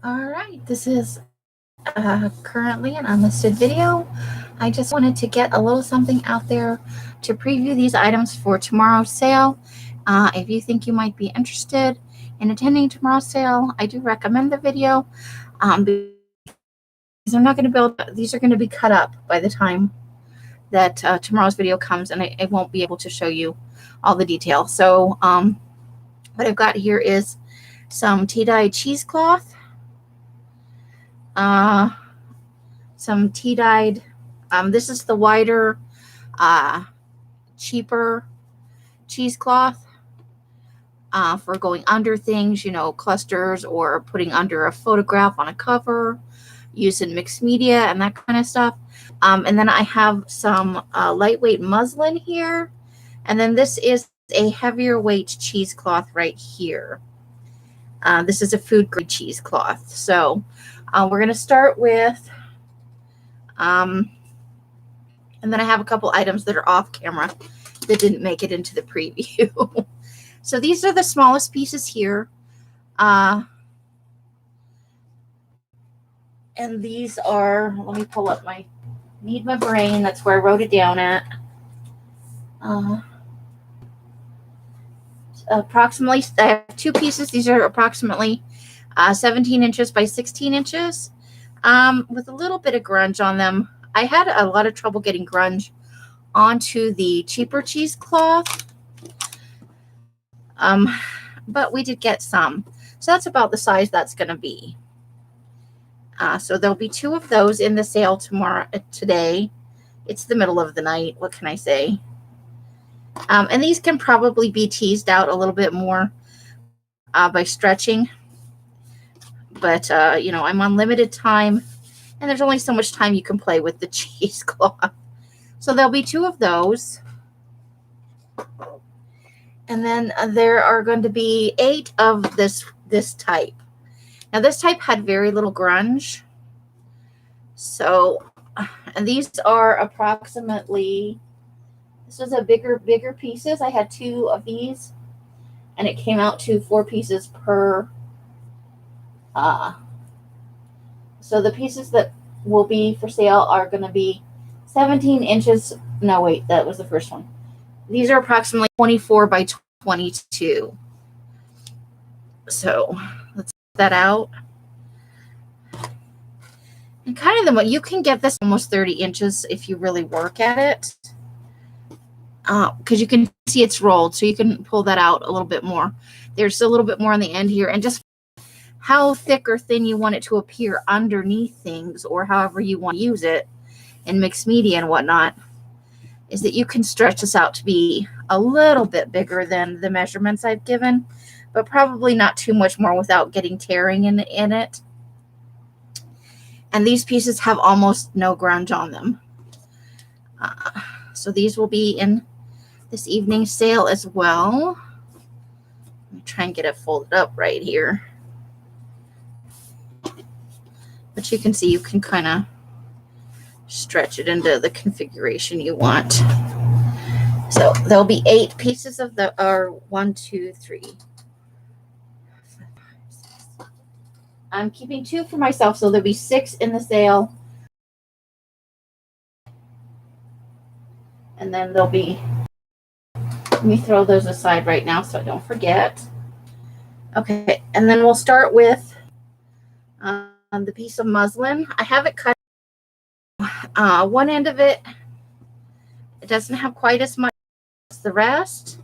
All right, this is currently an unlisted video. I just wanted to get a little something out there to preview these items for tomorrow's sale. If you think you might be interested in attending tomorrow's sale, I do recommend the video because I'm not going to build. These are going to be cut up by the time that tomorrow's video comes, and I won't be able to show you all the detail. So what I've got here is some tea-dyed cheesecloth. Some tea-dyed, this is the wider, cheaper cheesecloth for going under things, clusters or putting under a photograph on a cover, using mixed media and that kind of stuff. And then I have some lightweight muslin here. And then this is a heavier weight cheesecloth right here. This is a food grade cheesecloth. So we're going to start with, and then I have a couple items that are off camera that didn't make it into the preview. So these are the smallest pieces here. And these are, let me pull up need my brain. That's where I wrote it down at. Approximately, I have two pieces. These are approximately 17 inches by 16 inches with a little bit of grunge on them. I had a lot of trouble getting grunge onto the cheaper cheesecloth, but we did get some. So that's about the size that's going to be. So there'll be two of those in the sale today. It's the middle of the night. What can I say? And these can probably be teased out a little bit more by stretching. But, I'm on limited time, and there's only so much time you can play with the cheesecloth. So there'll be two of those. And then there are going to be 8 of this type. Now, this type had very little grunge. So, and these are approximately, this was a bigger pieces. I had 2 of these, and it came out to 4 pieces per. So the pieces that will be for sale are going to be 17 inches. No, wait, that was the first one. These are approximately 24 by 22. So let's get that out. And kind of you can get this almost 30 inches if you really work at it. Because you can see it's rolled, so you can pull that out a little bit more. There's a little bit more on the end here, and just how thick or thin you want it to appear underneath things, or however you want to use it in mixed media and whatnot, is that you can stretch this out to be a little bit bigger than the measurements I've given, but probably not too much more without getting tearing in it. And these pieces have almost no grunge on them. So these will be in this evening's sale as well. Let me try and get it folded up right here. But you can see you can kind of stretch it into the configuration you want. So there'll be 8 pieces of or 1, 2, 3. I'm keeping 2 for myself, so there'll be 6 in the sale. And then there'll be, let me throw those aside right now so I don't forget. Okay, and then we'll start with the piece of muslin. I have it cut. One end of it doesn't have quite as much as the rest.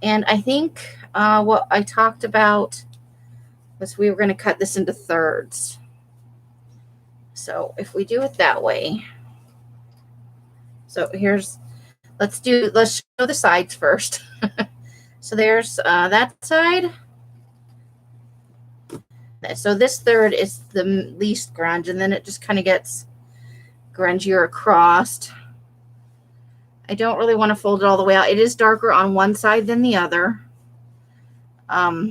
And I think what I talked about was we were going to cut this into thirds. So if we do it that way. So let's show the sides first. So there's that side. So this third is the least grunge, and then it just kind of gets grungier across. I don't really want to fold it all the way out. It is darker on one side than the other. Let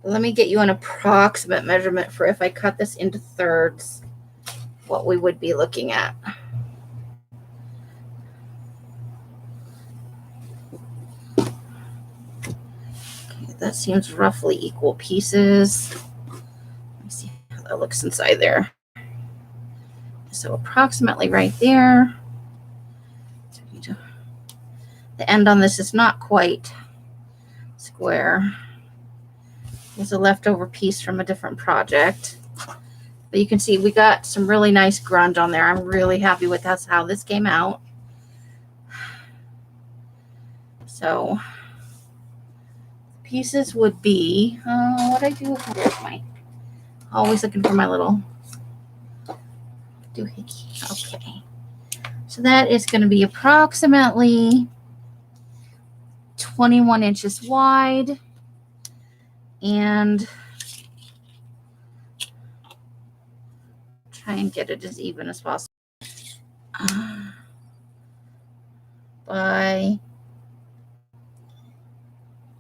me get you an approximate measurement for if I cut this into thirds, what we would be looking at. Okay, that seems roughly equal pieces. Let me see how that looks inside there. So approximately right there. The end on this is not quite square. There's a leftover piece from a different project. But you can see we got some really nice grunge on there. I'm really happy with that's how this came out. So pieces would be, what I do, where's my, always looking for my little doohickey. Okay. So that is going to be approximately 21 inches wide and try and get it as even as possible. By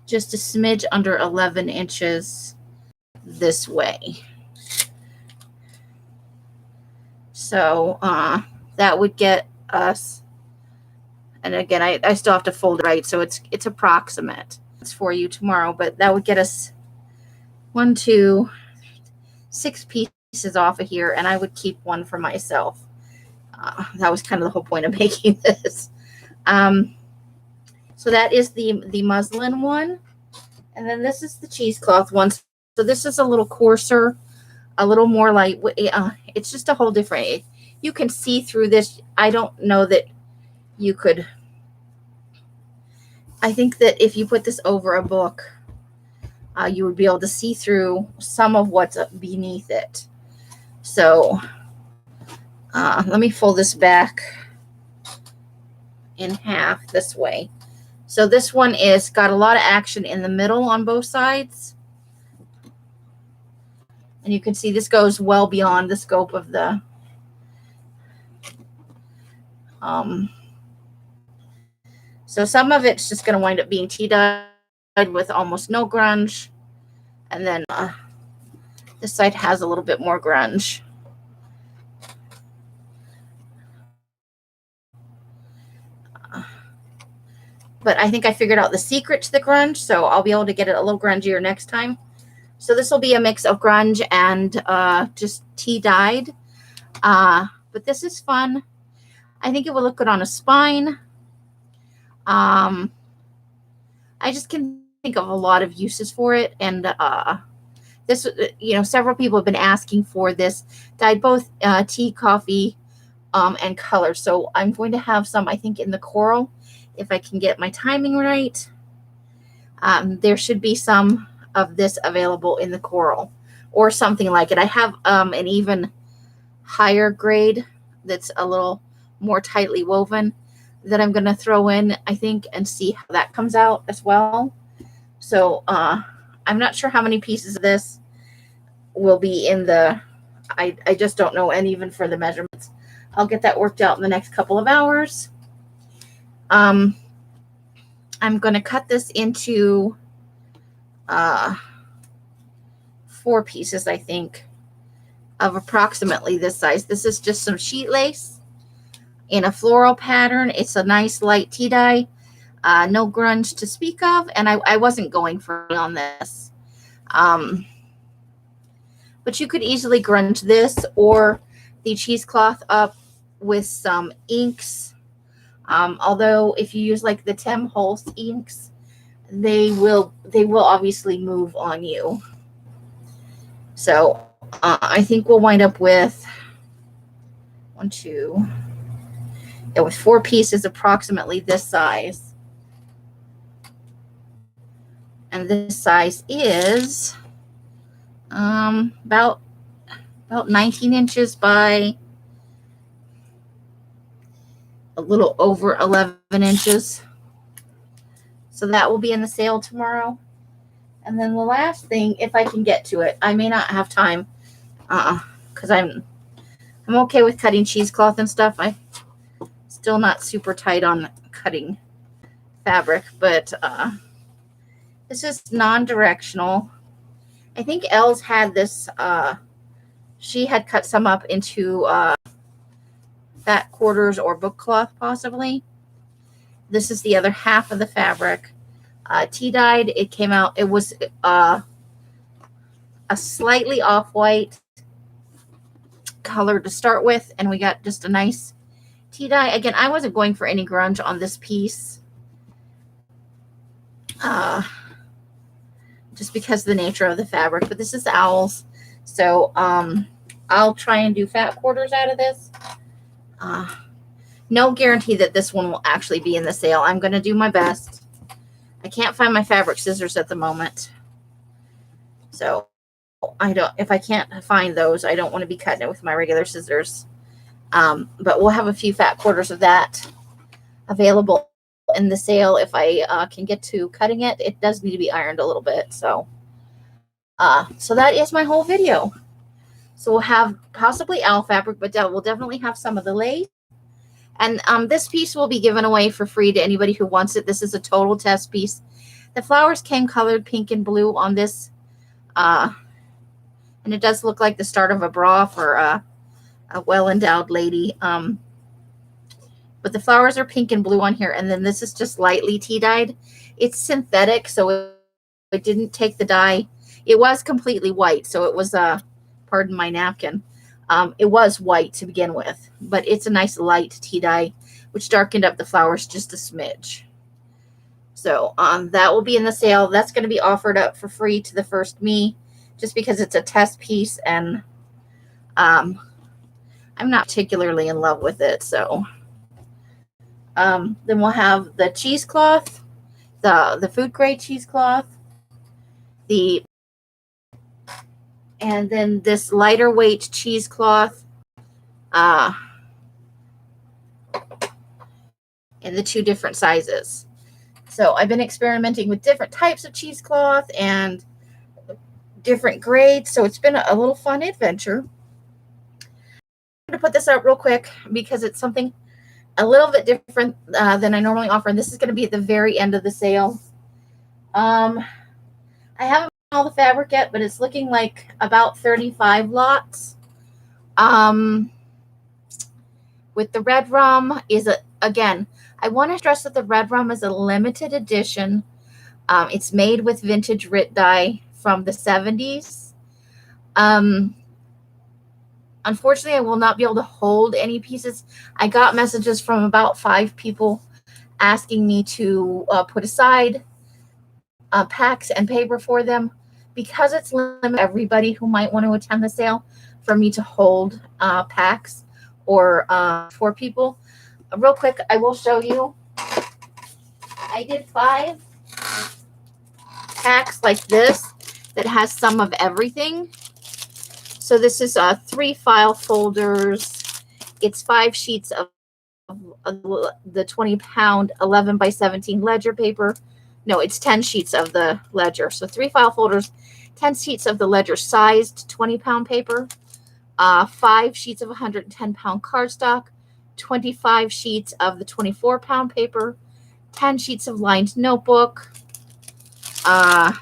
just a smidge under 11 inches this way. So that would get us, and again, I still have to fold it right, so it's approximate. It's for you tomorrow, but that would get us 1, 2, 6 pieces off of here, and I would keep one for myself. That was kind of the whole point of making this. So that is the muslin one. And then this is the cheesecloth one. So this is a little coarser, a little more light. It's just a whole different, you can see through this. I don't know that you could, I think that if you put this over a book, you would be able to see through some of what's beneath it. So let me fold this back in half this way. So this one is got a lot of action in the middle on both sides. And you can see this goes well beyond the scope of the so some of it's just going to wind up being tea-dyed with almost no grunge. And then this side has a little bit more grunge. But I think I figured out the secret to the grunge, so I'll be able to get it a little grungier next time. So this will be a mix of grunge and just tea-dyed. But this is fun. I think it will look good on a spine. I just can think of a lot of uses for it. And this, several people have been asking for this dyed both tea, coffee, and color. So I'm going to have some, I think, in the coral. If I can get my timing right, there should be some of this available in the coral or something like it. I have an even higher grade that's a little more tightly woven that I'm going to throw in, I think, and see how that comes out as well. So I'm not sure how many pieces of this will be in the, I just don't know. And even for the measurements, I'll get that worked out in the next couple of hours. I'm going to cut this into 4 pieces, I think, of approximately this size. This is just some sheet lace in a floral pattern. It's a nice light tea dye, no grunge to speak of, and I wasn't going for on this. But you could easily grunge this or the cheesecloth up with some inks. Although if you use like the Tim Holtz inks, they will obviously move on you. So I think we'll wind up with 1, 2, with 4 pieces approximately this size. And this size is about 19 inches by a little over 11 inches. So that will be in the sale tomorrow. And then the last thing, if I can get to it, I may not have time because I'm okay with cutting cheesecloth and stuff. I'm still not super tight on cutting fabric, but this is non-directional. I think Els had this, she had cut some up into fat quarters or book cloth possibly. This is the other half of the fabric. tea dyed. It came out, it was a slightly off-white color to start with, and we got just a nice tea dye. Again, I wasn't going for any grunge on this piece, just because of the nature of the fabric, but this is owls, so I'll try and do fat quarters out of this. No guarantee that this one will actually be in the sale. I'm going to do my best. I can't find my fabric scissors at the moment, so if I can't find those, I don't want to be cutting it with my regular scissors. But we'll have a few fat quarters of that available in the sale if I can get to cutting it. It does need to be ironed a little bit. So that is my whole video. So we'll have possibly owl fabric, but we'll definitely have some of the lace. And this piece will be given away for free to anybody who wants it. This is a total test piece. The flowers came colored pink and blue on this. And it does look like the start of a bra for a well-endowed lady. But the flowers are pink and blue on here. And then this is just lightly tea dyed. It's synthetic, so it didn't take the dye. It was completely white, so it was, pardon my napkin. It was white to begin with, but it's a nice light tea dye, which darkened up the flowers just a smidge. So that will be in the sale. That's going to be offered up for free to the first me, just because it's a test piece, and I'm not particularly in love with it. So then we'll have the cheesecloth, the food grade cheesecloth, and then this lighter weight cheesecloth in the two different sizes. So I've been experimenting with different types of cheesecloth and different grades, so it's been a little fun adventure. I'm going to put this out real quick because it's something a little bit different than I normally offer, and this is going to be at the very end of the sale. I haven't all the fabric yet, but it's looking like about 35 lots. With the red rum again, I want to stress that the red rum is a limited edition. It's made with vintage Rit dye from the 70s. Unfortunately, I will not be able to hold any pieces. I got messages from about 5 people asking me to put aside packs and paper for them, because it's limited. Everybody who might want to attend the sale, for me to hold packs or for people. Real quick, I will show you. I did 5 packs like this that has some of everything. So this is 3 file folders. It's 5 sheets of the 20-pound 11 by 17 ledger paper. No, it's 10 sheets of the ledger. So 3 file folders, 10 sheets of the ledger sized 20-pound paper, 5 sheets of 110-pound cardstock, 25 sheets of the 24-pound paper, 10 sheets of lined notebook, 10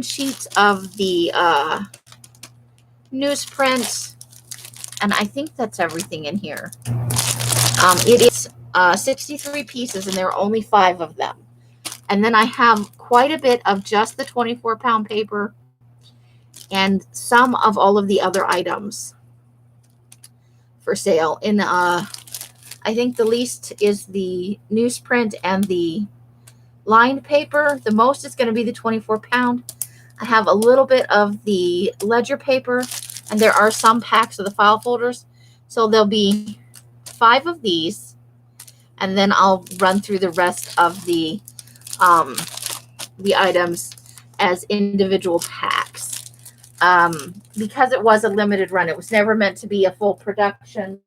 sheets of the newsprint, and I think that's everything in here. It is 63 pieces, and there are only 5 of them. And then I have quite a bit of just the 24-pound paper and some of all of the other items for sale. I think the least is the newsprint and the lined paper. The most is going to be the 24-pound. I have a little bit of the ledger paper, and there are some packs of the file folders. So there'll be 5 of these, and then I'll run through the rest of the items as individual packs. Because it was a limited run, it was never meant to be a full production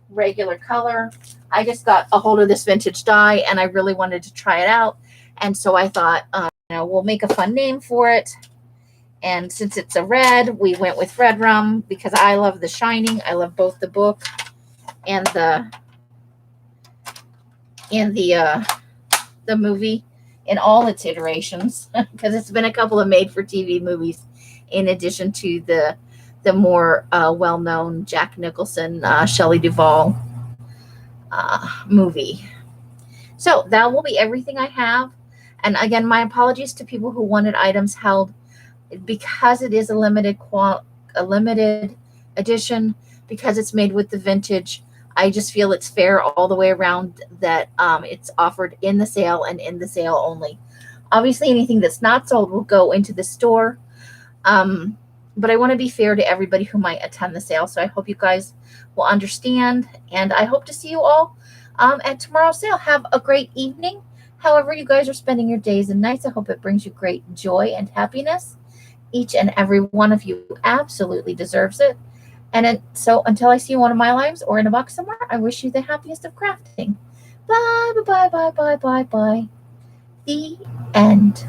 regular color. I just got a hold of this vintage dye, and I really wanted to try it out. And so I thought, we'll make a fun name for it. And since it's a red, we went with red rum because I love The Shining. I love both the book and the movie in all its iterations, because it's been a couple of made-for-TV movies in addition to the more well-known Jack Nicholson, Shelley Duvall movie. So that will be everything I have. And again, my apologies to people who wanted items held, because it is a limited edition, because it's made with the vintage. I just feel it's fair all the way around that it's offered in the sale and in the sale only. Obviously, anything that's not sold will go into the store. But I want to be fair to everybody who might attend the sale. So I hope you guys will understand. And I hope to see you all at tomorrow's sale. Have a great evening. However you guys are spending your days and nights, I hope it brings you great joy and happiness. Each and every one of you absolutely deserves it. And so until I see you in one of my lives or in a box somewhere, I wish you the happiest of crafting. Bye, bye, bye, bye, bye, bye, bye. The end.